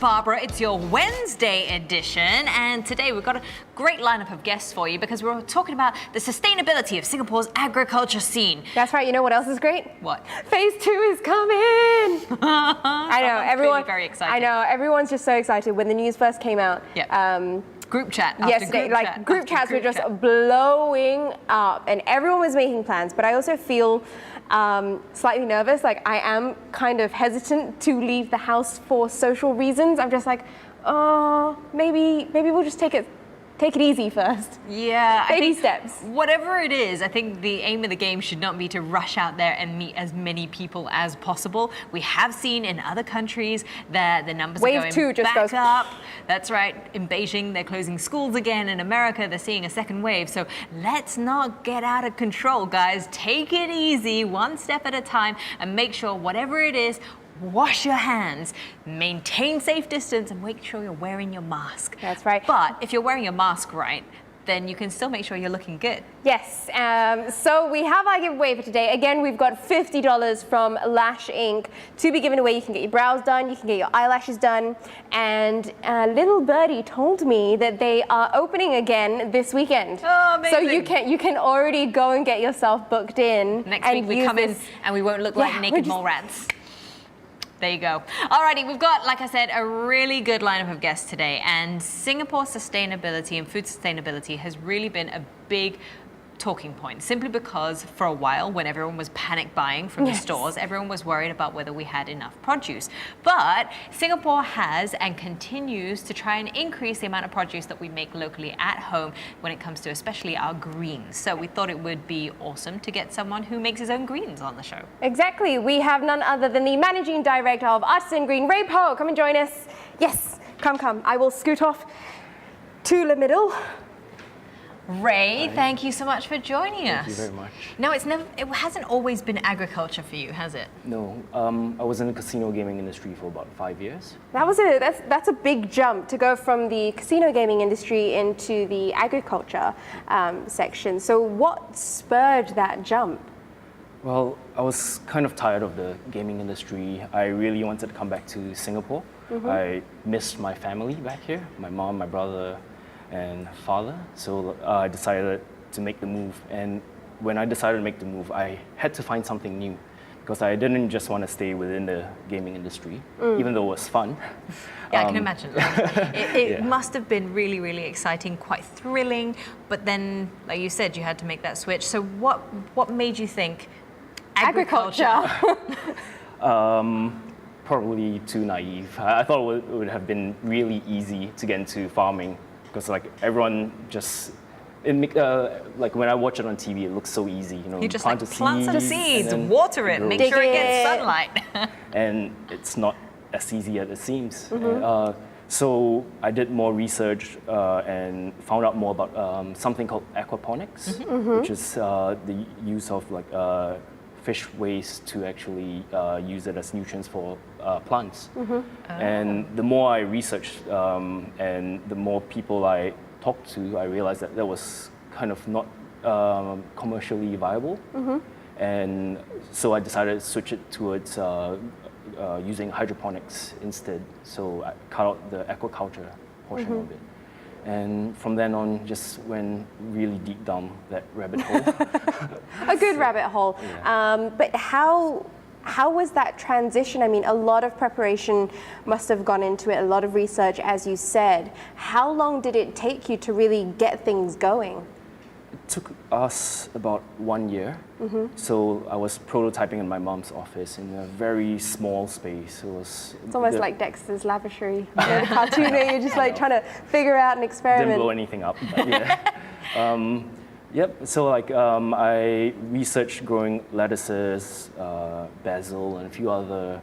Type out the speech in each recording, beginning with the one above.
Barbara, it's your Wednesday edition, and today we've got a great lineup of guests for you because we're talking about the sustainability of Singapore's agriculture scene. That's right. You know what else is great? What? Phase 2 is coming. I know everyone. Very excited. I know everyone's just so excited when the news first came out. Yeah. Group chat. Yesterday, group chats were just blowing up, and everyone was making plans. But I also feel slightly nervous. Like I am kind of hesitant to leave the house for social reasons. I'm just like, oh, maybe we'll just take it easy first. Yeah. Baby steps. Whatever it is, I think the aim of the game should not be to rush out there and meet as many people as possible. We have seen in other countries that the numbers are going back up. That's right. In Beijing, they're closing schools again. In America, they're seeing a second wave. So let's not get out of control, guys. Take it easy, one step at a time, and make sure whatever it is, wash your hands, maintain safe distance, and make sure you're wearing your mask. That's right. But if you're wearing your mask right, then you can still make sure you're looking good. Yes. So we have our giveaway for today. Again, we've got $50 from Lash Inc. to be given away. You can get your brows done, you can get your eyelashes done, and little birdie told me that they are opening again this weekend. Oh, amazing. So you can already go and get yourself booked in. Next week we come in and we won't look like naked mole rats. There you go. Alrighty, we've got, like I said, a really good lineup of guests today, and Singapore's sustainability and food sustainability has really been a big talking point, simply because for a while, when everyone was panic buying from the stores, everyone was worried about whether we had enough produce. But Singapore has and continues to try and increase the amount of produce that we make locally at home when it comes to especially our greens. So we thought it would be awesome to get someone who makes his own greens on the show. Exactly. We have none other than the Managing Director of Artisan Green, Ray Poh. Come and join us. Yes, come. I will scoot off to the middle. Ray, thank you so much for joining us. Thank you very much. Now, it hasn't always been agriculture for you, has it? No, I was in the casino gaming industry for about 5 years. That's a big jump to go from the casino gaming industry into the agriculture section. So what spurred that jump? Well, I was kind of tired of the gaming industry. I really wanted to come back to Singapore. I missed my family back here, my mom, my brother, and father. So I decided to make the move. And when I decided to make the move, I had to find something new because I didn't just want to stay within the gaming industry, even though it was fun. Yeah, I can imagine. It must have been really, really exciting, quite thrilling. But then, like you said, you had to make that switch. So what made you think agriculture? Probably too naive. I thought it would have been really easy to get into farming because like everyone just, like when I watch it on TV, it looks so easy. You just plant some seeds, and water it, make sure it gets sunlight. And it's not as easy as it seems. So I did more research and found out more about something called aquaponics, which is the use of like fish waste to actually use it as nutrients for plants. And the more I researched and the more people I talked to, I realized that was kind of not commercially viable. And so I decided to switch it towards using hydroponics instead. So I cut out the aquaculture portion of it. And from then on, just went really deep down that rabbit hole. A good rabbit hole. Yeah. But how was that transition? I mean, a lot of preparation must have gone into it, a lot of research, as you said. How long did it take you to really get things going? It took us about 1 year. So I was prototyping in my mom's office in a very small space. It's almost like Dexter's Laboratory, the cartoon where you're just like trying to figure out an experiment. Didn't blow anything up, but yeah. Yep, so like I researched growing lettuces, basil, and a few other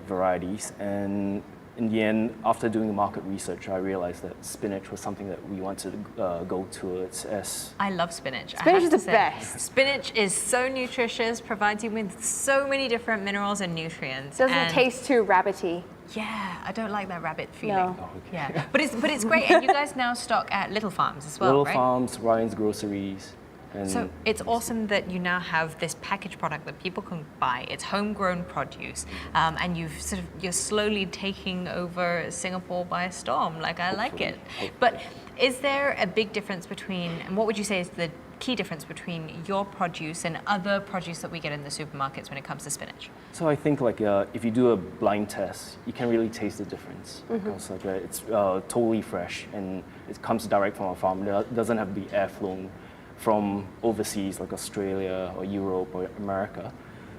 varieties. And in the end, after doing market research, I realized that spinach was something that we wanted to go towards as... I love spinach. Spinach is the best. Spinach is so nutritious, provides you with so many different minerals and nutrients. Doesn't taste too rabbity. Yeah, I don't like that rabbit feeling. No. Oh, okay. Yeah, but it's great. And you guys now stock at Little Farms as well, Little right? Farms, Ryan's Groceries. And So it's awesome that you now have this packaged product that people can buy. It's homegrown produce, and you're slowly taking over Singapore by storm. Like, I like it. But is there a big difference between, and what would you say is the key difference between your produce and other produce that we get in the supermarkets when it comes to spinach? So I think like if you do a blind test, you can really taste the difference. Because like it's totally fresh and it comes direct from our farm. It doesn't have to be air flown from overseas like Australia or Europe or America.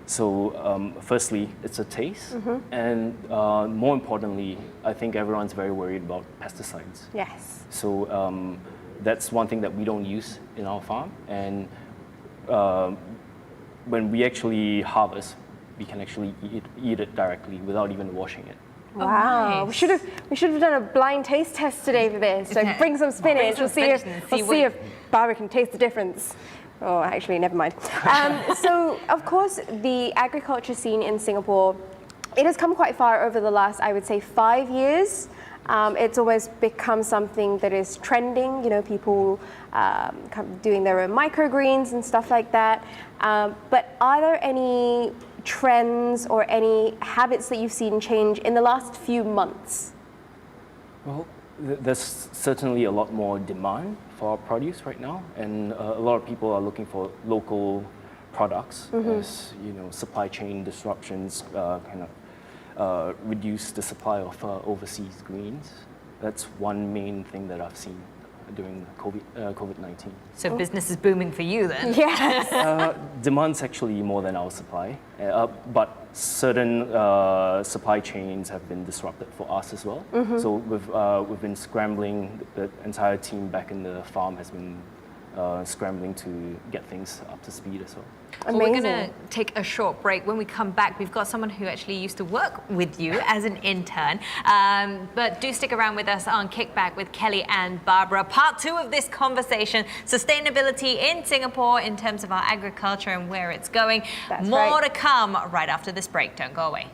So firstly, it's a taste, and more importantly, I think everyone's very worried about pesticides. Yes. So that's one thing that we don't use in our farm, and when we actually harvest, we can actually eat it directly without even washing it. Wow, nice. we should have done a blind taste test today for this. So bring some spinach. We'll see if Barbara can taste the difference. Oh, actually, never mind. So, of course, the agriculture scene in Singapore, it has come quite far over the last, I would say, 5 years. It's almost become something that is trending. You know, people doing their own microgreens and stuff like that. But are there any trends or any habits that you've seen change in the last few months? Well, there's certainly a lot more demand for our produce right now, and a lot of people are looking for local products as you know, supply chain disruptions kind of reduce the supply of overseas greens. That's one main thing that I've seen during COVID-19. So business is booming for you then? Yes. Demand's actually more than our supply, but certain supply chains have been disrupted for us as well. So we've been scrambling. The entire team back in the farm has been scrambling to get things up to speed as well. Well, we're going to take a short break. When we come back, we've got someone who actually used to work with you as an intern. But do stick around with us on Kickback with Kelly and Barbara. Part 2 of this conversation, sustainability in Singapore in terms of our agriculture and where it's going. That's More right. to come right after this break. Don't go away.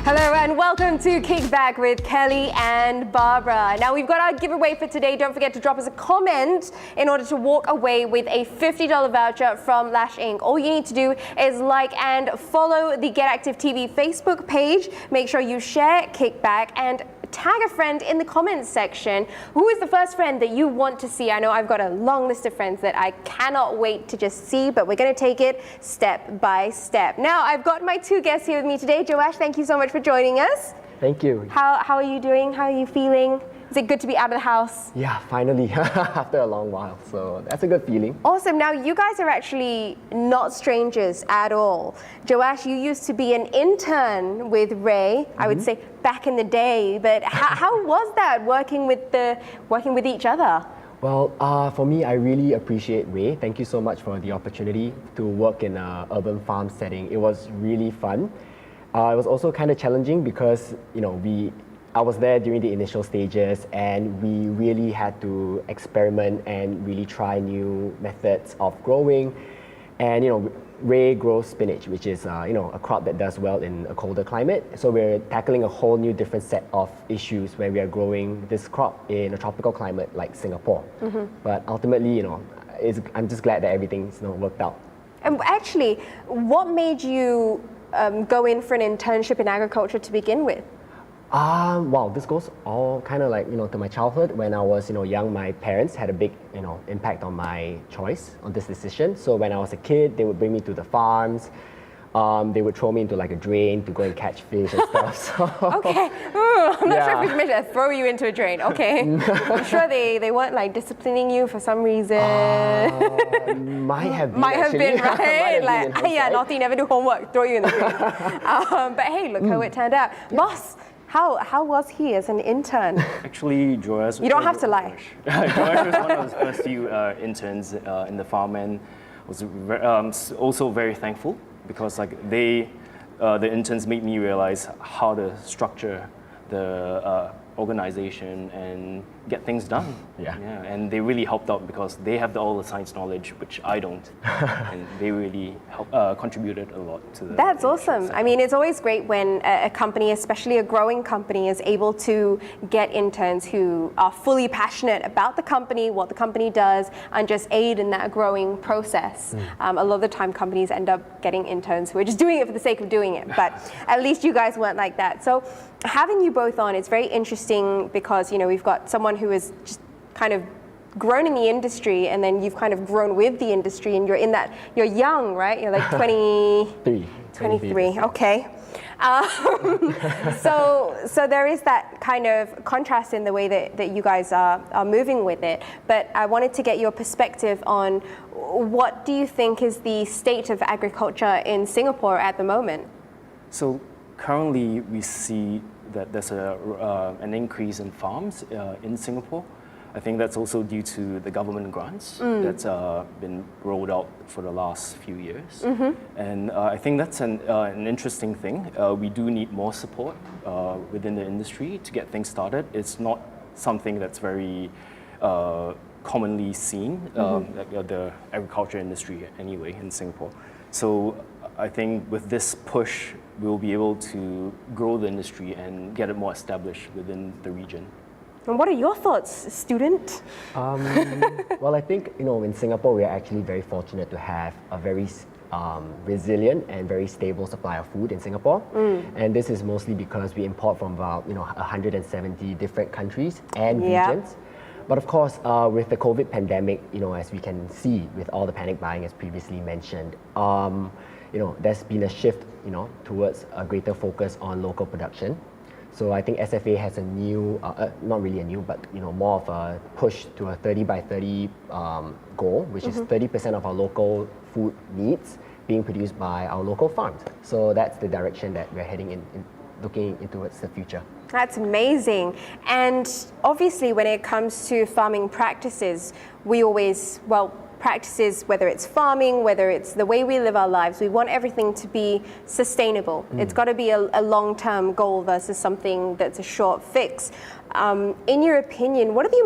Hello and welcome to Kickback with Kelly and Barbara. Now we've got our giveaway for today. Don't forget to drop us a comment in order to walk away with a $50 voucher from Lash Inc. All you need to do is like and follow the Get Active TV Facebook page. Make sure you share Kickback and tag a friend in the comments section. Who is the first friend that you want to see? I know I've got a long list of friends that I cannot wait to just see, but we're going to take it step by step. Now, I've got my 2 guests here with me today. Joash, thank you so much for joining us. Thank you. How are you doing? How are you feeling? Is it good to be out of the house? Yeah, finally, after a long while. So that's a good feeling. Awesome. Now, you guys are actually not strangers at all. Joash, you used to be an intern with Ray, I would say back in the day, but how was that working with each other? Well, for me, I really appreciate Ray. Thank you so much for the opportunity to work in an urban farm setting. It was really fun. It was also kind of challenging because, you know, we I was there during the initial stages, and we really had to experiment and really try new methods of growing. And Ray grows spinach, which is a crop that does well in a colder climate. So we're tackling a whole new different set of issues when we are growing this crop in a tropical climate like Singapore. But ultimately, I'm just glad that everything's worked out. And actually, what made you go in for an internship in agriculture to begin with? Wow, this goes all kind of like, to my childhood. When I was, young, my parents had a big, impact on my choice on this decision. So when I was a kid, they would bring me to the farms. They would throw me into like a drain to go and catch fish and stuff. So, okay, I'm not sure if we should throw you into a drain. Okay, I'm sure they weren't like disciplining you for some reason. Might have been. Might have been, right? Might have been naughty, never do homework, throw you in the drain. But hey, look how it turned out. Boss, how was he as an intern? Actually, Joash... You don't have to lie. Joash was one of the first few interns in the farm, and was also very thankful because the interns made me realize how to structure the organization and get things done. Yeah. And they really helped out because they have all the science knowledge, which I don't. And they really contributed a lot to the... That's awesome. I mean, it's always great when a company, especially a growing company, is able to get interns who are fully passionate about the company, what the company does, and just aid in that growing process. A lot of the time, companies end up getting interns who are just doing it for the sake of doing it. But at least you guys weren't like that. So having you both on, it's very interesting because, we've got someone who is just kind of grown in the industry, and then you've kind of grown with the industry, and you're young, right? You're like 23, okay. So there is that kind of contrast in the way that you guys are moving with it. But I wanted to get your perspective on what do you think is the state of agriculture in Singapore at the moment? So currently we see that there's an increase in farms in Singapore. I think that's also due to the government grants that's been rolled out for the last few years. And I think that's an interesting thing. We do need more support within the industry to get things started. It's not something that's very commonly seen, the agriculture industry anyway in Singapore. So I think with this push, we'll be able to grow the industry and get it more established within the region. And what are your thoughts, student? Well, I think, in Singapore, we're actually very fortunate to have a very resilient and very stable supply of food in Singapore. And this is mostly because we import from about, 170 different countries and regions. But of course, with the COVID pandemic, as we can see with all the panic buying as previously mentioned, there's been a shift, towards a greater focus on local production. So I think SFA has a new, not really a new, but more of a push to a 30 by 30 goal, which is 30% of our local food needs being produced by our local farms. So that's the direction that we're heading in looking into towards the future. That's amazing. And obviously when it comes to farming practices, we always, practices, whether it's farming, whether it's the way we live our lives, we want everything to be sustainable. It's got to be a long-term goal versus something that's a short fix. In your opinion, what are the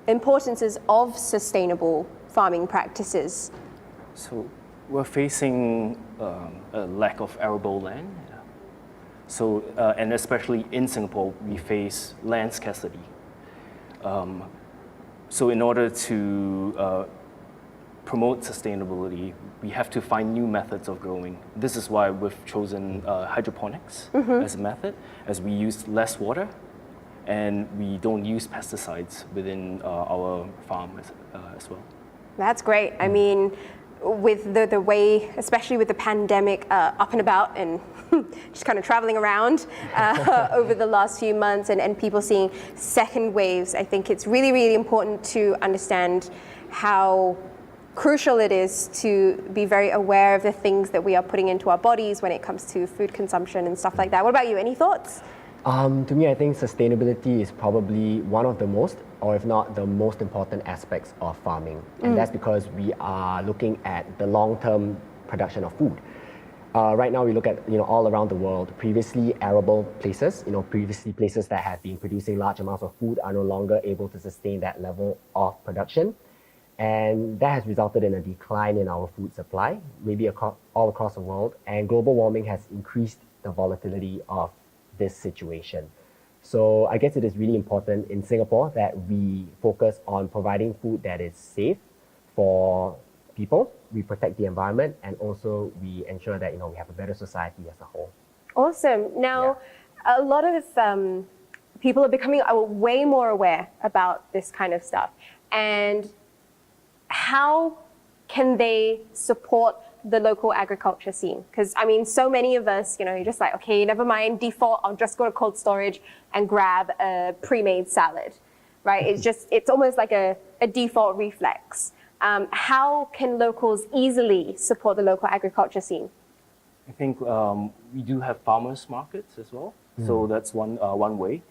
importances of sustainable farming practices? So we're facing a lack of arable land. So, and especially in Singapore, we face land scarcity. So in order to promote sustainability, we have to find new methods of growing. This is why we've chosen hydroponics as a method, as we use less water and we don't use pesticides within our farm as well. That's great. I mean, with the way, especially with the pandemic up and about and just kind of traveling around over the last few months and people seeing second waves, I think it's really, really important to understand how crucial it is to be very aware of the things that we are putting into our bodies when it comes to food consumption and stuff like that. What about you? Any thoughts? To me, I think sustainability is probably one of the most, or if not the most important aspects of farming. And that's because we are looking at the long-term production of food. Right now, we look at all around the world. Previously arable places, previously places that have been producing large amounts of food are no longer able to sustain that level of production, and that has resulted in a decline in our food supply, maybe all across the world. And global warming has increased the volatility of this situation. So I guess it is really important in Singapore that we focus on providing food that is safe for people, we protect the environment, and also we ensure that we have a better society as a whole. Awesome. Now, a lot of people are becoming way more aware about this kind of stuff. And how can they support the local agriculture scene? Because I mean, so many of us, you're just like, okay, never mind, default, I'll just go to cold storage and grab a pre-made salad, right? It's almost like a default reflex. How can locals easily support the local agriculture scene? I think we do have farmers markets as well. So that's one way.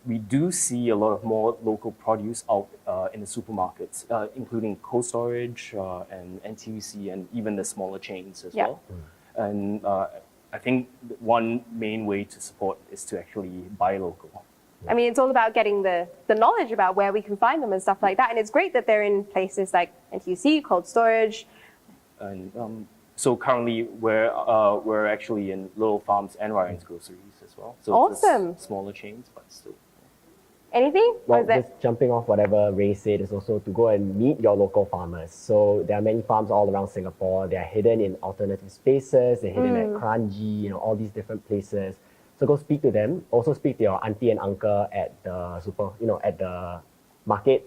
We do see a lot of more local produce out in the supermarkets, including cold storage and NTUC and even the smaller chains as well. And I think one main way to support is to actually buy local. I mean, it's all about getting the knowledge about where we can find them and stuff like that. And it's great that they're in places like NTUC, cold storage. And so currently we're actually in Little Farms and Ryan's Groceries as well. So awesome. It's smaller chains, but still. Anything? Well, just jumping off whatever Ray said is also to go and meet your local farmers. So there are many farms all around Singapore. They're hidden in alternative spaces. They're hidden at Kranji, all these different places. So go speak to them. Also speak to your auntie and uncle at the at the market.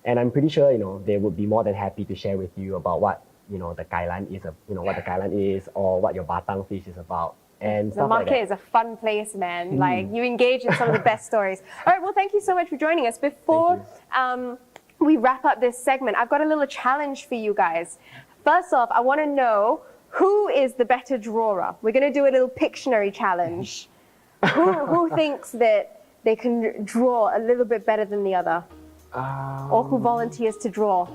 And I'm pretty sure, they would be more than happy to share with you about what, the kailan is, what the kailan is, or what your batang fish is about. And the market like is a fun place, man. Like, you engage in some of the best stories. All right, well, thank you so much for joining us. Before we wrap up this segment, I've got a little challenge for you guys. First off, I want to know who is the better drawer. We're going to do a little Pictionary challenge. Who thinks that they can draw a little bit better than the other? Or who volunteers to draw?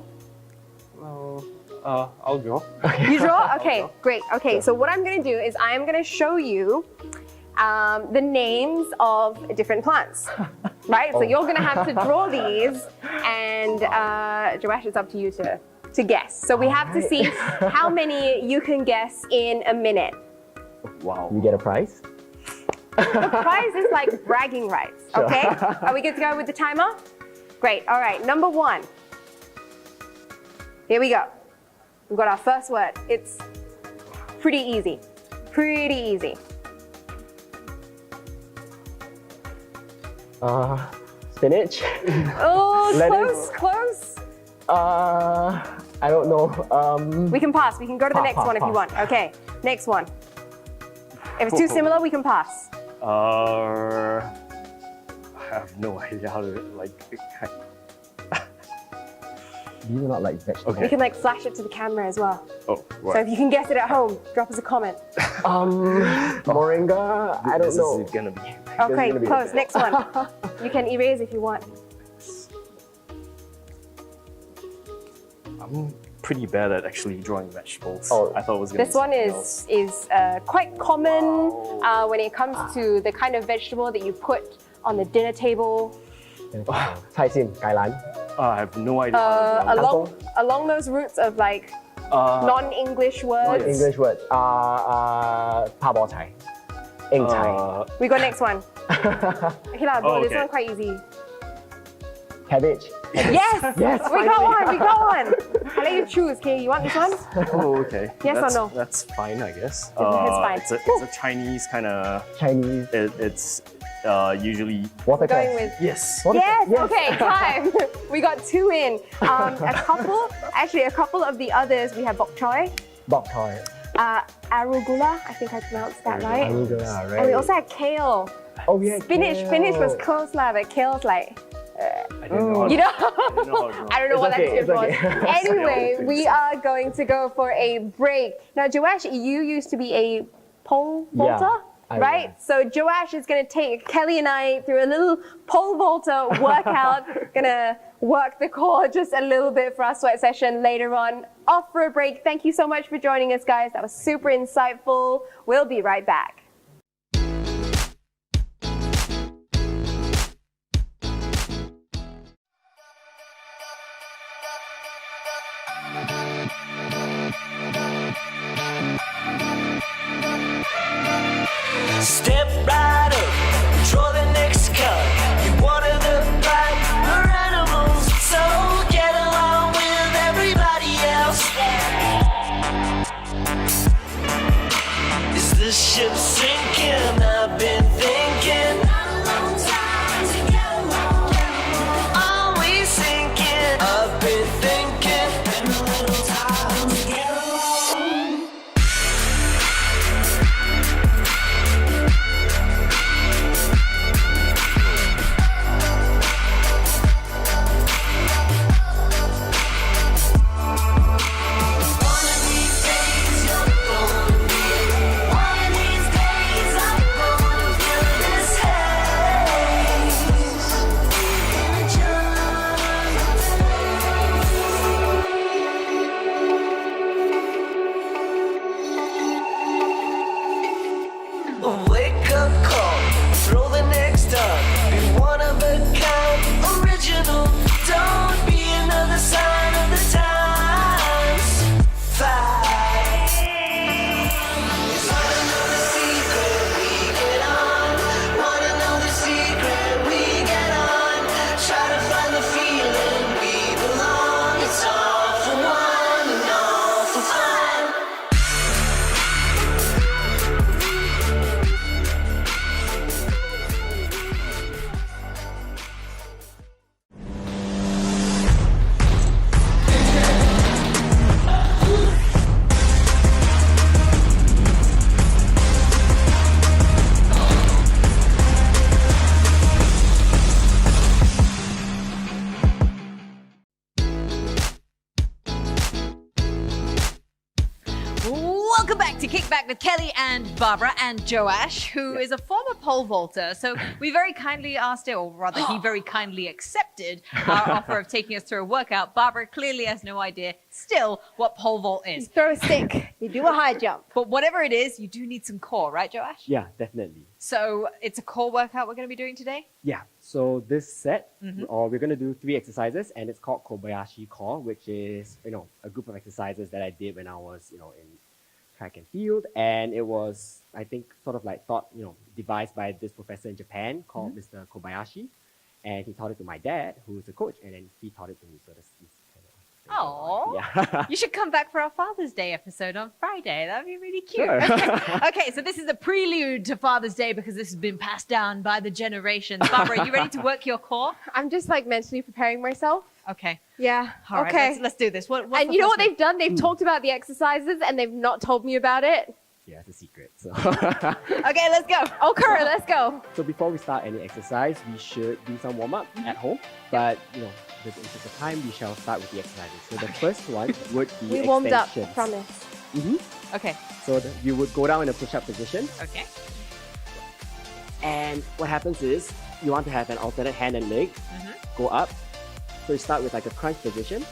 Well, I'll draw. You draw? Okay, great. Okay, so what I'm going to do is I am going to show you the names of different plants, right? So you're going to have to draw these, and Joash, it's up to you to guess. So we have to see how many you can guess in a minute. Wow. You get a prize? The prize is like bragging rights, okay? Are we good to go with the timer? Great, all right, number 1. Here we go. We've got our first word. It's pretty easy, pretty easy. Spinach? Oh, close. I don't know. We can pass, we can go to the next one if you want. Okay, next one. If it's too similar, we can pass. I have no idea how to These are not like vegetables. We can flash it to the camera as well. Oh, right. So if you can guess it at home, drop us a comment. Moringa? I don't know. This is gonna be. Okay, close. Next one. You can erase if you want. I'm pretty bad at actually drawing vegetables. Oh. I thought it was gonna This be one something is quite common when it comes to the kind of vegetable that you put on the dinner table. Cai Sim, kailan. I have no idea. How to draw. Along those routes of non-English words. English word. Pa bo chai. Eng chai. We got next one. Okay, this one quite easy. Cabbage. Yes! Yes, we got one. I'll let you choose, okay? You want this one? Oh, okay. Yes or no? That's fine, I guess. fine. It's a Chinese kind of. Chinese. It's usually. Watercress. Going with Yes. yes, okay, time. We got 2 in. A couple of the others, we have bok choy, Bok choy. arugula, I think I pronounced that right. Arugula, right. And we also had kale. Oh, we had Spinach. kale. Spinach was close lah, but kale's like, I didn't know. you know, I didn't know how to draw. I don't know what that okay, stood for. it's okay. Anyway, we are going to go for a break. Now, Joash, you used to be a pole vaulter? right? So Joash is going to take Kelly and I through a little pole vaulter workout. Gonna work the core just a little bit for our sweat session later on. Off for a break. Thank you so much for joining us, guys. That was super insightful. We'll be right back. Step right up, draw the next card. You're one of the pack, animals, so get along with everybody else. Is the ship sinking? I've been thinking. Are we sinking? I've been thinking. Been a little time to get along. Wake up call, throw the next up. Be one of a kind, original. Don't be another sign of the times. Fight. Wanna know the secret? We get on. Wanna know the secret? We get on. Try to find the feeling we belong. It's all for one and all for fun. Welcome back to Kickback with Kelly and Barbara and Joash, who is a former pole vaulter. So we very kindly asked it, or rather he very kindly accepted our offer of taking us through a workout. Barbara clearly has no idea still what pole vault You is. throw a stick. You do a high jump. But whatever it is, you do need some core, right, Joash? Yeah, definitely. So it's a core workout we're going to be doing today? Yeah, so this set, we're going to do 3 exercises, and it's called Kobayashi Core, which is, a group of exercises that I did when I was, in track and field. And it was, I think, sort of like devised by this professor in Japan called Mr. Kobayashi. And he taught it to my dad, who's a coach, and then he taught it to me. So this is kind of... Oh, Yeah. you should come back for our Father's Day episode on Friday. That'd be really cute. Sure. Okay, so this is a prelude to Father's Day because this has been passed down by the generations. Barbara, are you ready to work your core? I'm just like mentally preparing myself. Okay. Yeah. All right, okay. let's do this. What's And the you know first what they've done? They've talked about the exercises and they've not told me about it. Yeah, it's a secret. So, one? Okay, let's go. Okay, let's go. so before we start any exercise, we should do some warm-up at home. But, with the interest of time, we shall start with the exercises. So the first one would be We warmed up, I extensions. promise. Okay. So you would go down in a push-up position. Okay. And what happens is, you want to have an alternate hand and leg. Go up. So you start with like a crunch position.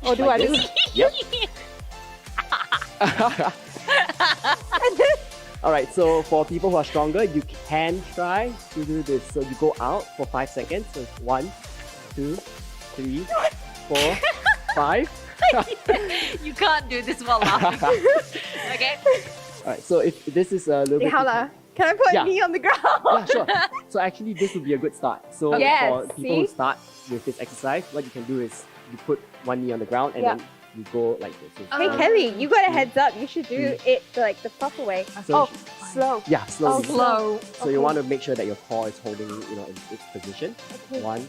Or do Like I do? this. Yep. All right, so for people who are stronger, you can try to do this. So you go out for 5 seconds. So 1, 2, 3, 4, 5. You can't do this while laughing. Okay. All right, so if this is a little bit... Hala, can I put Yeah. me on the ground? Yeah, sure. So actually, this would be a good start. So Yes, for people who see? start with this exercise, what you can do is you put one knee on the ground and Yeah. then you go like this. So Hey one, Kelly, you got a heads up. You should do it like the proper way. So Oh, slow. yeah, slowly. Oh, Slow. So you want to make sure that your core is holding, in its position. Okay. 1,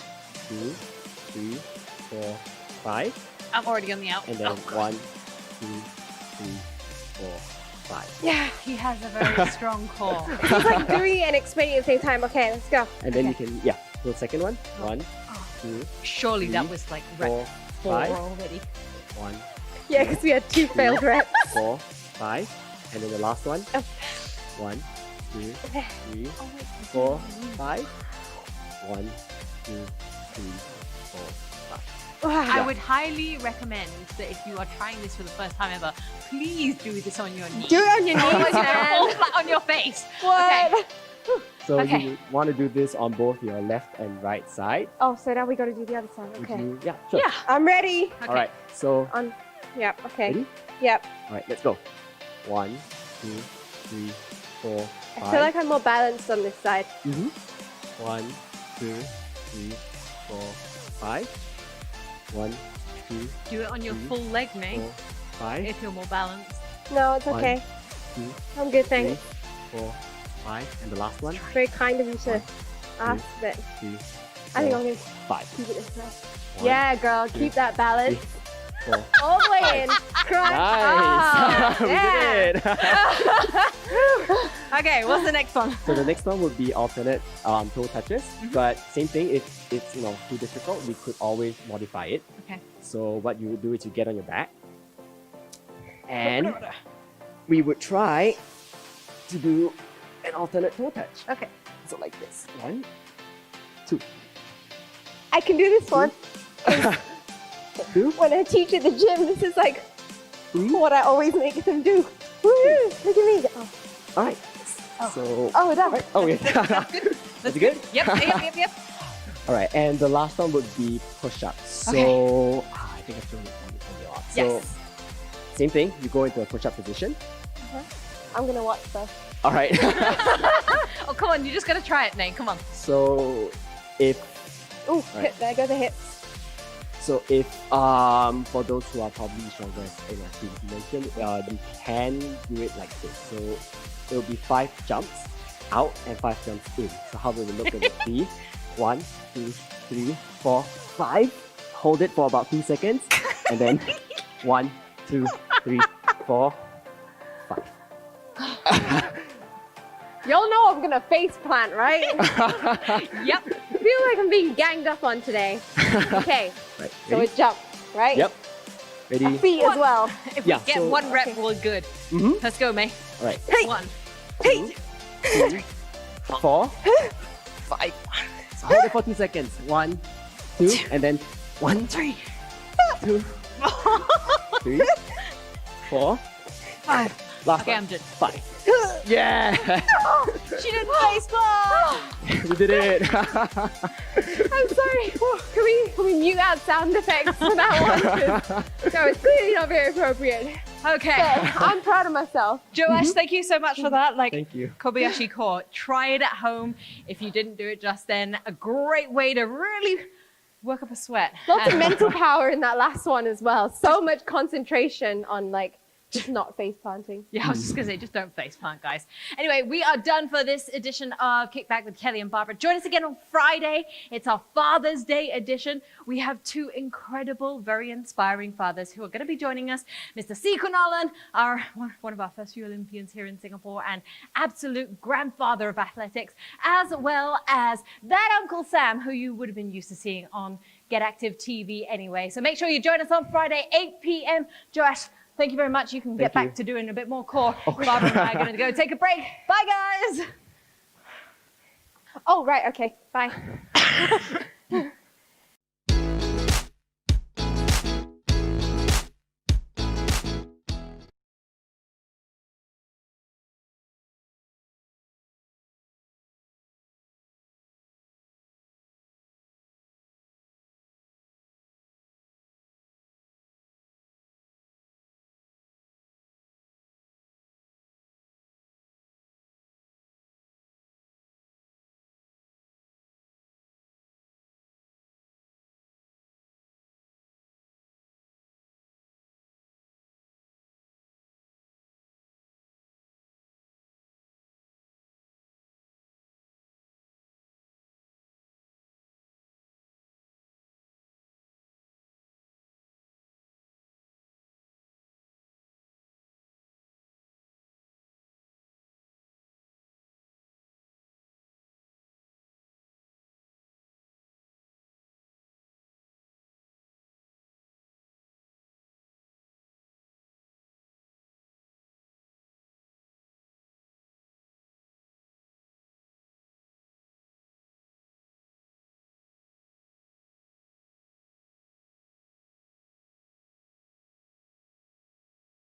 2, 3, 4, 5, I'm already on the out. and then Oh, God. 1, 2, 3, 4, 5. Yeah. He has a very strong core. It's like doing it and explaining at the same time. Okay, let's go. And then you can, so second one, 1, 2, Surely that 3, was like 4, 4 5, already. 1, Yeah, because we had 2 failed reps. 4, 5, And then the last one. Oh. 1, 2, 3, 4, 5. 1, 2, 3, 4, 5. I would highly recommend that if you are trying this for the first time ever, please do this on your knees. Do it on your knees, Otherwise you're gonna man. fall flat on your face. What? Okay. So Okay. you want to do this on both your left and right side. Oh, so now we got to do the other side. Would Okay. you- yeah, sure. Yeah. I'm ready. Okay. All right. So, On. Yep. Okay. ready? Yep. All right, let's go. 1, 2, 3, 4, 5. I feel like I'm more balanced on this side. 1, 2, 3, 4, 5. 1, 2, Do it on your 3, full leg, mate, 4, 5. if you're more balanced. No, it's One, okay. 2, I'm good, 3, thanks. 4, 5. And the last one. Very kind of you to ask, but 3, I think 4, I'm gonna 5. keep it this way. 1, Yeah, girl, keep that balance. 3, 4. All the way in. Crunch. Nice! Oh, We yeah. did it! Okay, what's the next one? So the next one would be alternate toe touches, but same thing. If it's too difficult, we could always modify it. Okay. So what you would do is you get on your back, and we would try to do an alternate toe touch. Okay. So like this, 1, 2, I can do this one. 2, When I teach at the gym, this is like 3. what I always make them do. Woo! Look at me. Oh, All right. So. oh that. Right. Oh, yeah. That's good. Yep, yep, yep. All right, and the last one would be push-ups. So I think I've shown it on the off. So Yes. same thing. You go into a push-up position. I'm gonna watch though. All right. Oh, come on, you just gotta try it, Nate. Come on. So if Ooh, Right. there go the hips. if for those who are probably stronger, as you mentioned, you can do it like this. So it will be 5 jumps out and 5 jumps in. So how will it look? It would be 1, 2, 3, 4, 5. Hold it for about 2 seconds, and then 1, 2, 3, 4, 5. Y'all know I'm gonna face plant, right? Yep. I feel like I'm being ganged up on today. Okay, Right. so Ready? a jump, right? Yep. Ready? Feet as well. If Yeah, we get so- one rep, Okay. we're good. Mhm. Let's go, May. All right. 1. 2, 3, 4, 5. So hold it for 2 seconds. 1, 2, and then 1, 3, 2, 3, 4, 5. last Okay, one. I'm done. 5. Yeah! She didn't face plant. We did it! I'm sorry. Can we mute out sound effects for that one? 'Cause that was clearly not very appropriate. Okay. But I'm proud of myself. Joash, thank you so much for that. Like, Thank you. Kobayashi core. Try it at home if you didn't do it just then. A great way to really work up a sweat. Lots of And- mental power in that last one as well. So much concentration on like just not face planting. Yeah, I was just going to say, just don't face plant, guys. Anyway, we are done for this edition of Kickback with Kelly and Barbara. Join us again on Friday. It's our Father's Day edition. We have 2 incredible, very inspiring fathers who are going to be joining us. Mr. C. Kunalan, one of our first few Olympians here in Singapore, and absolute grandfather of athletics, as well as that Uncle Sam, who you would have been used to seeing on Get Active TV anyway. So make sure you join us on Friday, 8 p.m. Joash, thank you very much. You can get Thank you. back to doing a bit more core. Barbara and I are going to go take a break. Bye, guys. Oh, right. Okay. Bye.